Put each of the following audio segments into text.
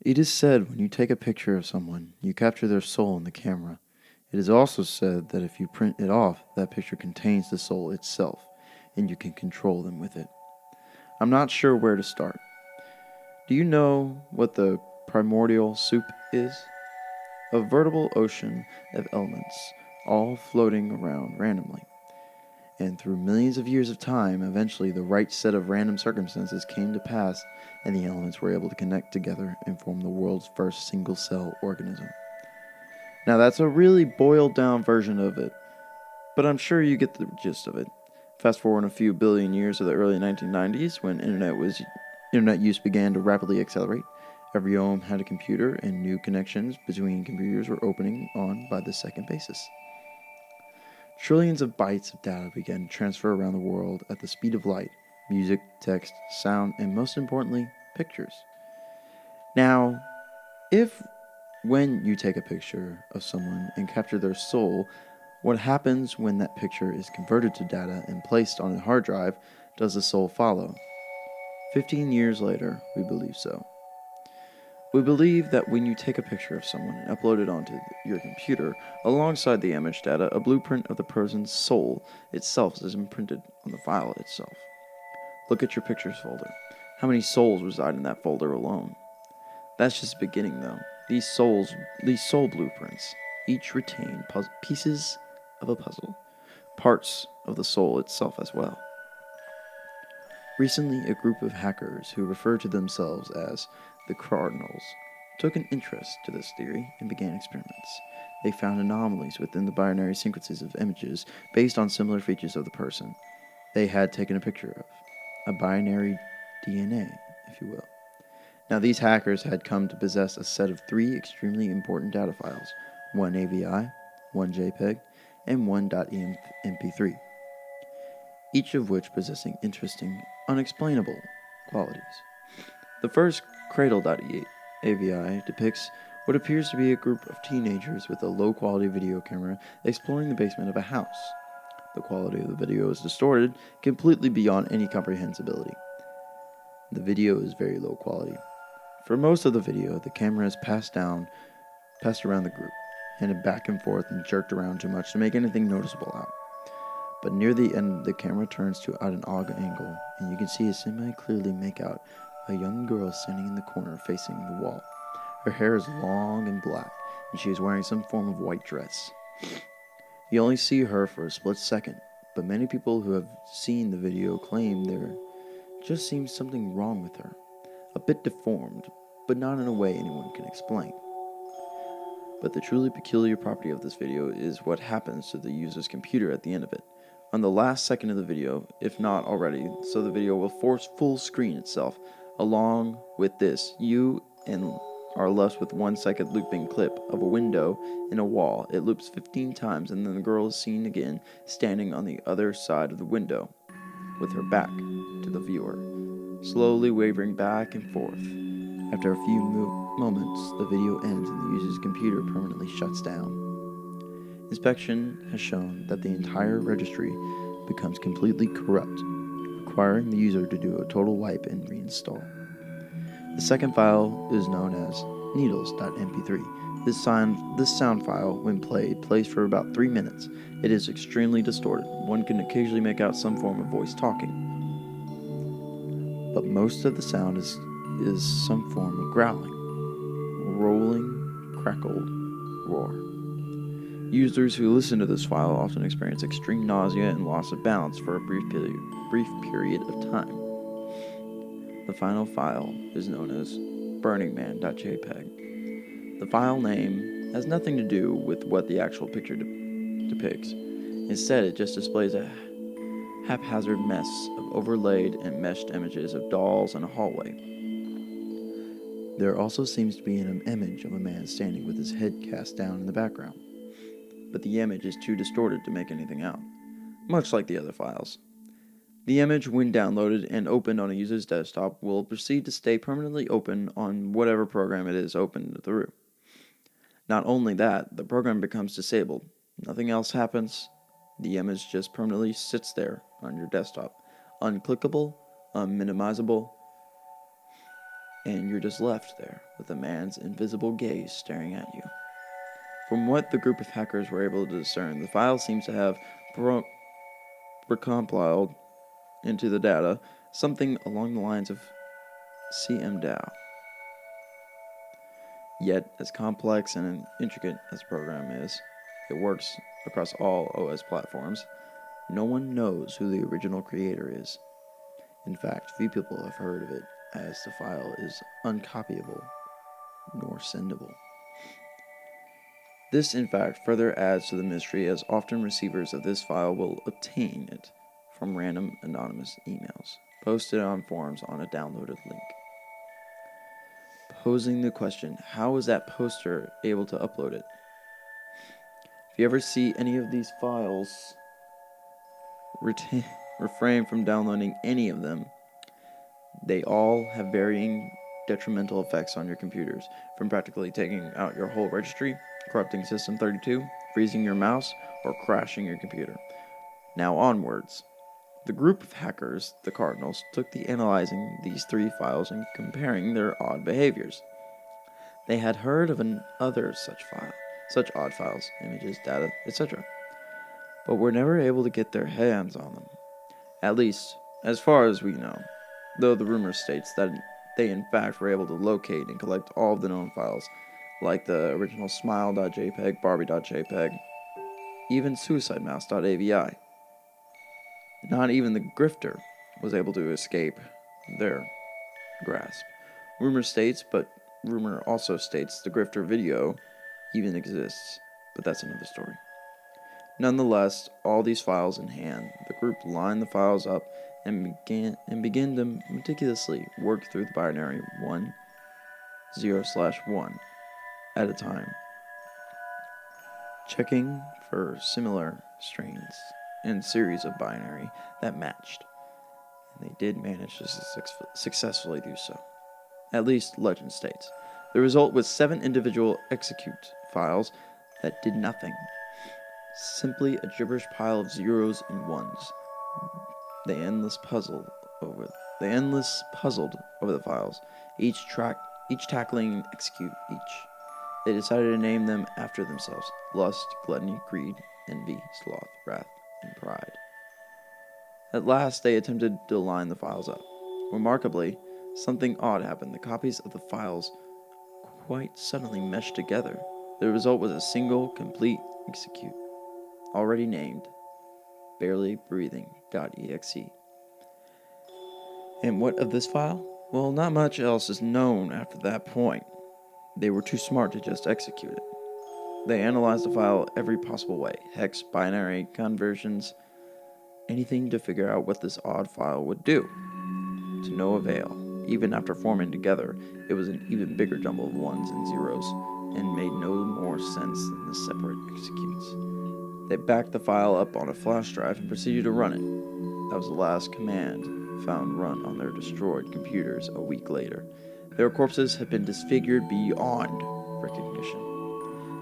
It is said when you take a picture of someone, you capture their soul in the camera. It is also said that if you print it off, that picture contains the soul itself, and you can control them with it. I'm not sure where to start. Do you know what the primordial soup is? A veritable ocean of elements, all floating around randomly. And through millions of years of time, eventually the right set of random circumstances came to pass, and the elements were able to connect together and form the world's first single-cell organism. Now that's a really boiled down version of it, but I'm sure you get the gist of it. Fast forward a few billion years to the early 1990s, when internet use began to rapidly accelerate. Every home had a computer, and new connections between computers were opening on by the second basis. Trillions of bytes of data began to transfer around the world at the speed of light: music, text, sound, and most importantly, pictures. Now, if when you take a picture of someone and capture their soul, what happens when that picture is converted to data and placed on a hard drive? Does the soul follow? 15 years later, we believe so. We believe that when you take a picture of someone and upload it onto your computer, alongside the image data, a blueprint of the person's soul itself is imprinted on the file itself. Look at your pictures folder. How many souls reside in that folder alone? That's just the beginning, though. These soul blueprints each retain pieces of a puzzle, parts of the soul itself as well. Recently, a group of hackers who refer to themselves as the Cardinals took an interest to this theory and began experiments. They found anomalies within the binary sequences of images based on similar features of the person they had taken a picture of, a binary DNA, if you will. Now, these hackers had come to possess a set of three extremely important data files: one AVI, one JPEG, and one .mp3, each of which possessing interesting, unexplainable qualities. The first, Cradle.avi, depicts what appears to be a group of teenagers with a low-quality video camera exploring the basement of a house. The quality of the video is distorted, completely beyond any comprehensibility. The video is very low quality. For most of the video, the camera is passed around the group, handed back and forth and jerked around too much to make anything noticeable out. But near the end, the camera turns to at an odd angle, and you can see semi-clearly make out a young girl standing in the corner facing the wall. Her hair is long and black, and she is wearing some form of white dress. You only see her for a split second, but many people who have seen the video claim there just seems something wrong with her. A bit deformed, but not in a way anyone can explain. But the truly peculiar property of this video is what happens to the user's computer at the end of it. On the last second of the video, if not already, so the video will force full screen itself. Along with this, you are left with 1 second looping clip of a window in a wall. It loops 15 times, and then the girl is seen again standing on the other side of the window with her back to the viewer, slowly wavering back and forth. After a few moments, the video ends and the user's computer permanently shuts down. Inspection has shown that the entire registry becomes completely corrupt, requiring the user to do a total wipe and reinstall. The second file is known as needles.mp3. This sound file, when played, plays for about 3 minutes. It is extremely distorted. One can occasionally make out some form of voice talking, but most of the sound is some form of growling, rolling, crackled roar. Users who listen to this file often experience extreme nausea and loss of balance for a brief period of time. The final file is known as burningman.jpg. The file name has nothing to do with what the actual picture depicts. Instead, it just displays a haphazard mess of overlaid and meshed images of dolls in a hallway. There also seems to be an image of a man standing with his head cast down in the background, but the image is too distorted to make anything out, much like the other files. The image, when downloaded and opened on a user's desktop, will proceed to stay permanently open on whatever program it is opened through. Not only that, the program becomes disabled. Nothing else happens. The image just permanently sits there on your desktop, unclickable, unminimizable, and you're just left there with a man's invisible gaze staring at you. From what the group of hackers were able to discern, the file seems to have recompiled into the data something along the lines of CMDAO. Yet, as complex and intricate as the program is, it works across all OS platforms. No one knows who the original creator is. In fact, few people have heard of it, as the file is uncopyable nor sendable. This, in fact, further adds to the mystery, as often receivers of this file will obtain it from random anonymous emails posted on forums on a downloaded link. Posing the question, how is that poster able to upload it? If you ever see any of these files, refrain from downloading any of them. They all have varying detrimental effects on your computers, from practically taking out your whole registry, corrupting System 32, freezing your mouse, or crashing your computer. Now onwards. The group of hackers, the Cardinals, took to analyzing these 3 files and comparing their odd behaviors. They had heard of other such odd files, images, data, etc., but were never able to get their hands on them, at least as far as we know, though the rumor states that they in fact were able to locate and collect all of the known files, like the original smile.jpg, barbie.jpg, even suicidemouse.avi. Not even the grifter was able to escape their grasp. Rumor also states the grifter video even exists, but that's another story. Nonetheless, all these files in hand, the group lined the files up and began to meticulously work through the binary 0/1 at a time, checking for similar strings and series of binary that matched, and they did manage to successfully do so. At least, legend states. The result was 7 individual execute files that did nothing. Simply a gibberish pile of zeros and ones. They endless puzzled over the files, each tackling execute each. They decided to name them after themselves: lust, gluttony, greed, envy, sloth, wrath, and pride. At last, they attempted to line the files up. Remarkably, something odd happened. The copies of the files quite suddenly meshed together. The result was a single, complete execute, already named barelybreathing.exe. And what of this file? Well, not much else is known after that point. They were too smart to just execute it. They analyzed the file every possible way: hex, binary, conversions, anything to figure out what this odd file would do. To no avail. Even after forming together, it was an even bigger jumble of ones and zeros, and made no more sense than the separate executes. They backed the file up on a flash drive and proceeded to run it. That was the last command found run on their destroyed computers a week later. Their corpses had been disfigured beyond recognition.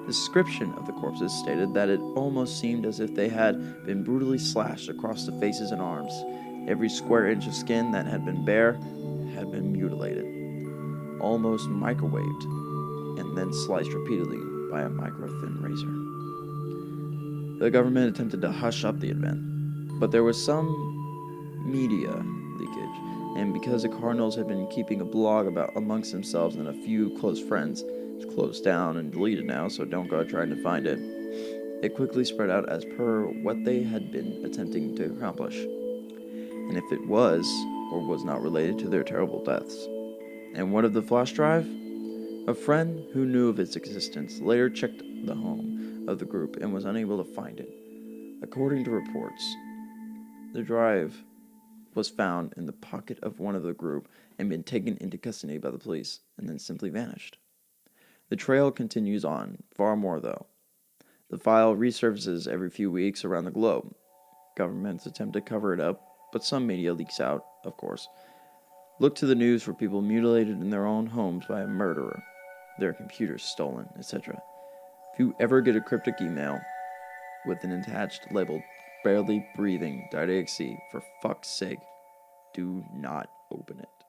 The description of the corpses stated that it almost seemed as if they had been brutally slashed across the faces and arms. Every square inch of skin that had been bare had been mutilated, almost microwaved, and then sliced repeatedly by a micro-thin razor. The government attempted to hush up the event, but there was some media leakage, and because the Cardinals had been keeping a blog about amongst themselves and a few close friends, it's closed down and deleted now, so don't go trying to find it. It quickly spread out as per what they had been attempting to accomplish, and if it was or was not related to their terrible deaths. And what of the flash drive? A friend who knew of its existence later checked the home of the group and was unable to find it. According to reports, the drive was found in the pocket of one of the group and been taken into custody by the police and then simply vanished. The trail continues on, far more though. The file resurfaces every few weeks around the globe. Governments attempt to cover it up, but some media leaks out, of course. Look to the news for people mutilated in their own homes by a murderer, their computers stolen, etc. If you ever get a cryptic email with an attached labeled barelybreathing.exe, for fuck's sake, do not open it.